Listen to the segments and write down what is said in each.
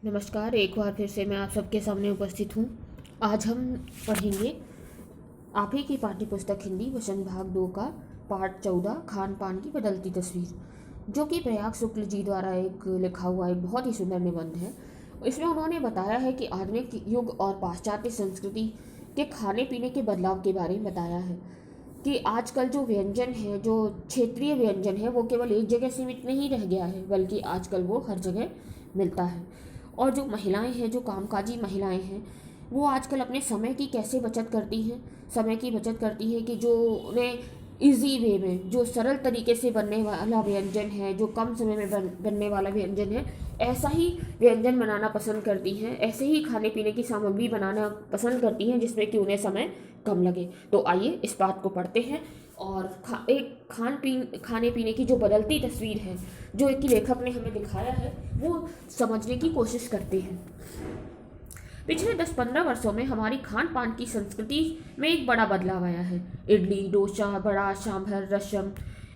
नमस्कार। एक बार फिर से मैं आप सबके सामने उपस्थित हूँ। आज हम पढ़ेंगे आप ही की पाठ्य पुस्तक हिंदी वचन भाग 2 का पाठ 14 खान पान की बदलती तस्वीर, जो कि प्रयाग शुक्ल जी द्वारा एक लिखा हुआ एक बहुत ही सुंदर निबंध है। इसमें उन्होंने बताया है कि आधुनिक युग और पाश्चात्य संस्कृति के खाने पीने के बदलाव के बारे में बताया है कि आजकल जो व्यंजन है, जो क्षेत्रीय व्यंजन है, वो केवल एक जगह सीमित नहीं रह गया है, बल्कि आजकल वो हर जगह मिलता है। और जो महिलाएं हैं, जो कामकाजी महिलाएं हैं, वो आजकल अपने समय की कैसे बचत करती हैं। समय की बचत करती हैं कि जो उन्हें इजी वे में, जो सरल तरीके से बनने वाला व्यंजन है, जो कम समय में बनने वाला व्यंजन है, ऐसा ही व्यंजन बनाना पसंद करती हैं। ऐसे ही खाने पीने की सामग्री बनाना पसंद करती हैं जिसमें कि उन्हें समय कम लगे। तो आइए इस बात को पढ़ते हैं और एक खाने पीने की जो बदलती तस्वीर है, जो एक लेखक ने हमें दिखाया है, वो समझने की कोशिश करते हैं। पिछले 10-15 वर्षों में हमारी खान पान की संस्कृति में एक बड़ा बदलाव आया है। इडली, डोसा, बड़ा, सांभर, रसम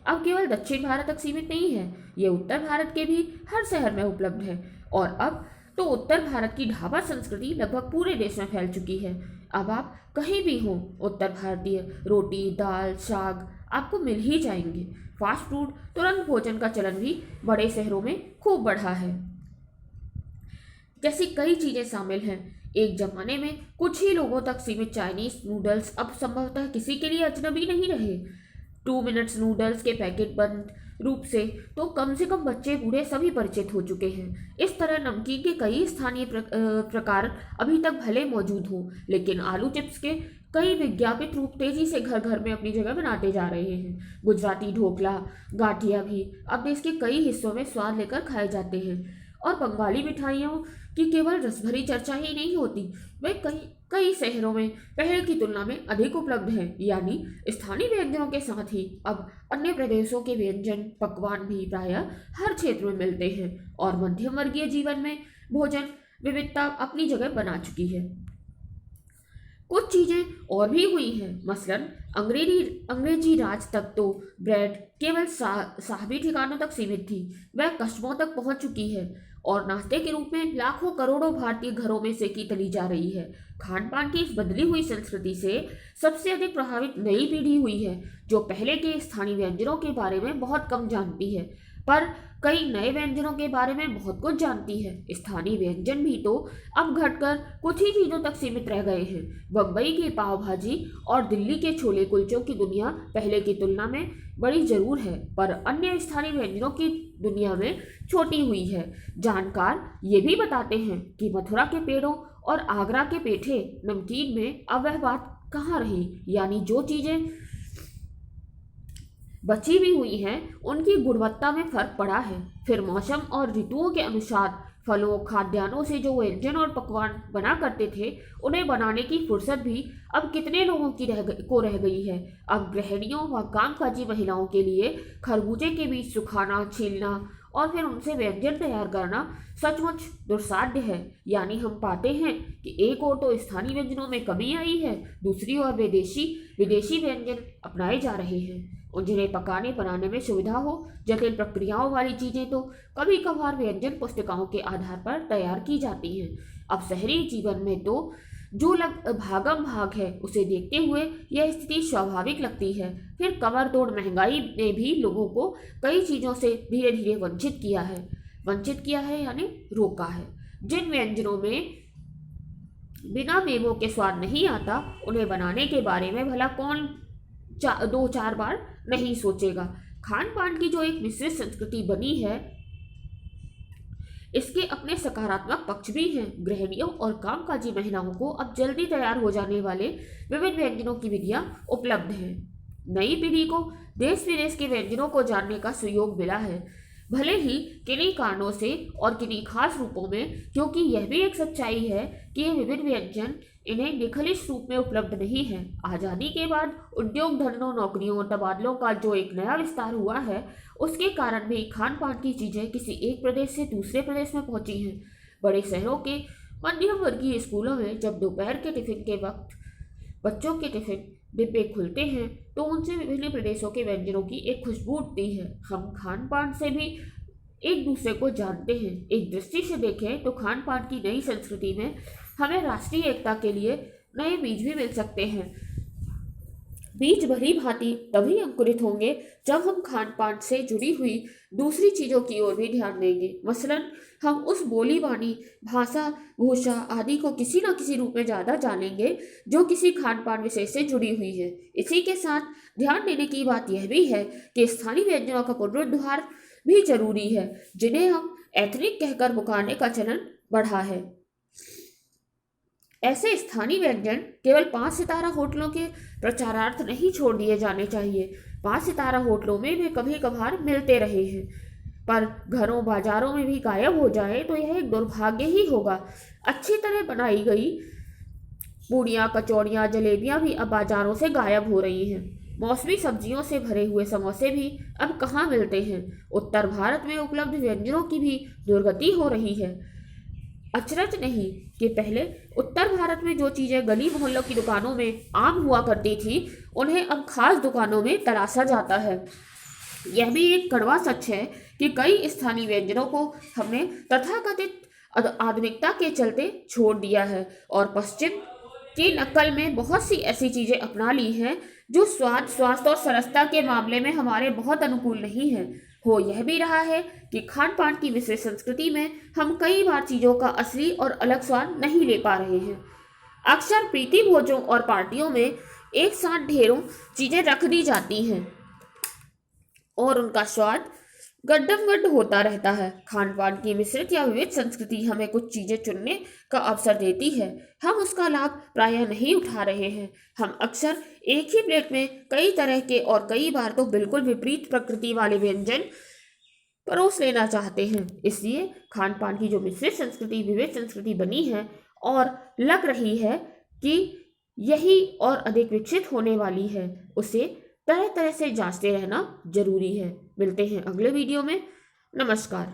अब केवल दक्षिण भारत तक सीमित नहीं है, ये उत्तर भारत के भी हर शहर में उपलब्ध है। और अब तो उत्तर भारत की ढाबा संस्कृति लगभग पूरे देश में फैल चुकी है। अब आप कहीं भी हो, उत्तर भारतीय रोटी, दाल, साग आपको मिल ही जाएंगे। फास्ट फूड, तुरंत भोजन का चलन भी बड़े शहरों में खूब बढ़ा है। जैसी कई चीजें शामिल हैं। एक जमाने में कुछ ही लोगों तक सीमित चाइनीज नूडल्स अब संभवतः किसी के लिए अजनबी नहीं रहे। 2 मिनट्स नूडल्स के पैकेट बंद रूप से तो कम से कम बच्चे बूढ़े सभी परिचित हो चुके हैं। इस तरह नमकीन के कई स्थानीय प्रकार अभी तक भले मौजूद हों, लेकिन आलू चिप्स के कई विज्ञापित रूप तेजी से घर घर में अपनी जगह बनाते जा रहे हैं। गुजराती ढोकला, गाठिया भी अब देश के कई हिस्सों में स्वाद लेकर खाए जाते हैं। और बंगाली मिठाइयों की केवल रसभरी चर्चा ही नहीं होती, वे कई कई शहरों में पहले की तुलना में अधिक उपलब्ध हैं। यानी स्थानीय व्यंजनों के साथ ही अब अन्य प्रदेशों के व्यंजन पकवान भी प्रायः हर क्षेत्र में मिलते हैं और मध्यम वर्गीय जीवन में भोजन विविधता अपनी जगह बना चुकी है। कुछ चीजें और भी हुई हैं। मसलन अंग्रेजी राज तक तो ब्रेड केवल साहबी ठिकानों तक सीमित थी, वह कस्बों तक पहुंच चुकी है और नाश्ते के रूप में लाखों करोड़ों भारतीय घरों में सेकी तली जा रही है। खान पान की इस बदली हुई संस्कृति से सबसे अधिक प्रभावित नई पीढ़ी हुई है, जो पहले के स्थानीय व्यंजनों के बारे में बहुत कम जानती है, पर कई नए व्यंजनों के बारे में बहुत कुछ जानती है। स्थानीय व्यंजन भी तो अब घटकर कुछ ही चीजों तक सीमित रह गए हैं। बम्बई की पाव भाजी और दिल्ली के छोले कुलचों की दुनिया पहले की तुलना में बड़ी जरूर है, पर अन्य स्थानीय व्यंजनों की दुनिया में छोटी हुई है। जानकार ये भी बताते हैं कि मथुरा के पेड़ों और आगरा के पेठे नमकीन में अब वह बात कहाँ रही, यानी जो चीजें बची भी हुई हैं उनकी गुणवत्ता में फर्क पड़ा है। फिर मौसम और ऋतुओं के अनुसार फलों, खाद्यान्नों से जो व्यंजन और पकवान बना करते थे, उन्हें बनाने की फुर्सत भी अब कितने लोगों की रह गई है। अब गृहिणियों व कामकाजी महिलाओं के लिए खरबूजे के बीज सुखाना, छीलना और फिर उनसे व्यंजन तैयार करना सचमुच दुस्साध्य है। यानी हम पाते हैं कि एक ओर तो स्थानीय व्यंजनों में कमी आई है, दूसरी ओर विदेशी विदेशी व्यंजन अपनाए जा रहे हैं। और जिन्हें पकाने बनाने में सुविधा हो, जटिल प्रक्रियाओं वाली चीजें तो कभी कभार व्यंजन पुस्तिकाओं के आधार पर तैयार की जाती हैं। अब शहरी जीवन में तो जो भागम भाग है, उसे देखते हुए यह स्थिति स्वाभाविक लगती है। फिर कमर तोड़ महंगाई ने भी लोगों को कई चीजों से धीरे धीरे वंचित किया है यानी रोका है। जिन व्यंजनों में बिना मेवों के स्वाद नहीं आता, उन्हें बनाने के बारे में भला कौन 2-4 बार नहीं सोचेगा। खान पान की जो एक मिश्रित संस्कृति बनी है, इसके अपने सकारात्मक पक्ष भी हैं। गृहिणियों और कामकाजी महिलाओं को अब जल्दी तैयार हो जाने वाले विविध व्यंजनों की विधियां उपलब्ध हैं। नई पीढ़ी को देश विदेश के व्यंजनों को जानने का सुयोग मिला है, भले ही किन्हीं कारणों से और किन्हीं खास रूपों में, क्योंकि यह भी एक सच्चाई है कि ये विविध व्यंजन इन्हें निखलित रूप में उपलब्ध नहीं है। आज़ादी के बाद उद्योग धंधों, नौकरियों, तबादलों का जो एक नया विस्तार हुआ है, उसके कारण भी खान पान की चीज़ें किसी एक प्रदेश से दूसरे प्रदेश में पहुंची हैं। बड़े शहरों के मध्यम वर्गीय स्कूलों में जब दोपहर के टिफिन के वक्त बच्चों के टिफिन डिब्बे खुलते हैं, तो उनसे विभिन्न प्रदेशों के व्यंजनों की एक खुशबू उठती है। हम खान पान से भी एक दूसरे को जानते हैं। एक दृष्टि से देखें तो खान पान की नई संस्कृति में हमें राष्ट्रीय एकता के लिए नए बीज भी मिल सकते हैं। बीज भली भांति तभी अंकुरित होंगे जब हम खान पान से जुड़ी हुई दूसरी चीज़ों की ओर भी ध्यान देंगे। मसलन हम उस बोली बानी, भाषा, भूषा आदि को किसी न किसी रूप में ज़्यादा जानेंगे जो किसी खान पान विषय से जुड़ी हुई है। इसी के साथ ध्यान देने की बात यह भी है कि स्थानीय व्यंजनों का पुनरुद्धार भी जरूरी है, जिन्हें हम एथनिक कहकर पुकारने का चलन बढ़ा है। ऐसे स्थानीय व्यंजन केवल 5 सितारा होटलों के प्रचारार्थ नहीं छोड़ दिए जाने चाहिए। 5 सितारा होटलों में वे कभी कभार मिलते रहे हैं, पर घरों बाजारों में भी गायब हो जाए तो यह एक दुर्भाग्य ही होगा। अच्छी तरह बनाई गई पूड़ियाँ, कचौड़ियाँ, जलेबियाँ भी अब बाजारों से गायब हो रही हैं। मौसमी सब्जियों से भरे हुए समोसे भी अब कहाँ मिलते हैं। उत्तर भारत में उपलब्ध व्यंजनों की भी दुर्गति हो रही है। अचरज नहीं कि पहले उत्तर भारत में जो चीज़ें गली मोहल्लों की दुकानों में आम हुआ करती थी, उन्हें अब खास दुकानों में तलाशा जाता है। यह भी एक कड़वा सच है कि कई स्थानीय व्यंजनों को हमने तथाकथित आधुनिकता के चलते छोड़ दिया है और पश्चिम की नकल में बहुत सी ऐसी चीज़ें अपना ली हैं जो स्वाद, स्वास्थ्य और सरसता के मामले में हमारे बहुत अनुकूल नहीं है। हो यह भी रहा है कि खान पान की मिश्रित संस्कृति में हम कई बार चीज़ों का असली और अलग स्वाद नहीं ले पा रहे हैं। अक्सर प्रीति भोजों और पार्टियों में एक साथ ढेरों चीज़ें रख दी जाती हैं और उनका स्वाद गड्ढम होता रहता है। खान पान की मिश्रित या विविध संस्कृति हमें कुछ चीज़ें चुनने का अवसर देती है। हम उसका लाभ प्रायः नहीं उठा रहे हैं। हम अक्सर एक ही प्लेट में कई तरह के और कई बार तो बिल्कुल विपरीत प्रकृति वाले व्यंजन परोस लेना चाहते हैं। इसलिए खान पान की जो मिश्रित संस्कृति, विविध संस्कृति बनी है और लग रही है कि यही और अधिक विकसित होने वाली है, उसे तरह तरह से जांचते रहना जरूरी है। मिलते हैं अगले वीडियो में। नमस्कार।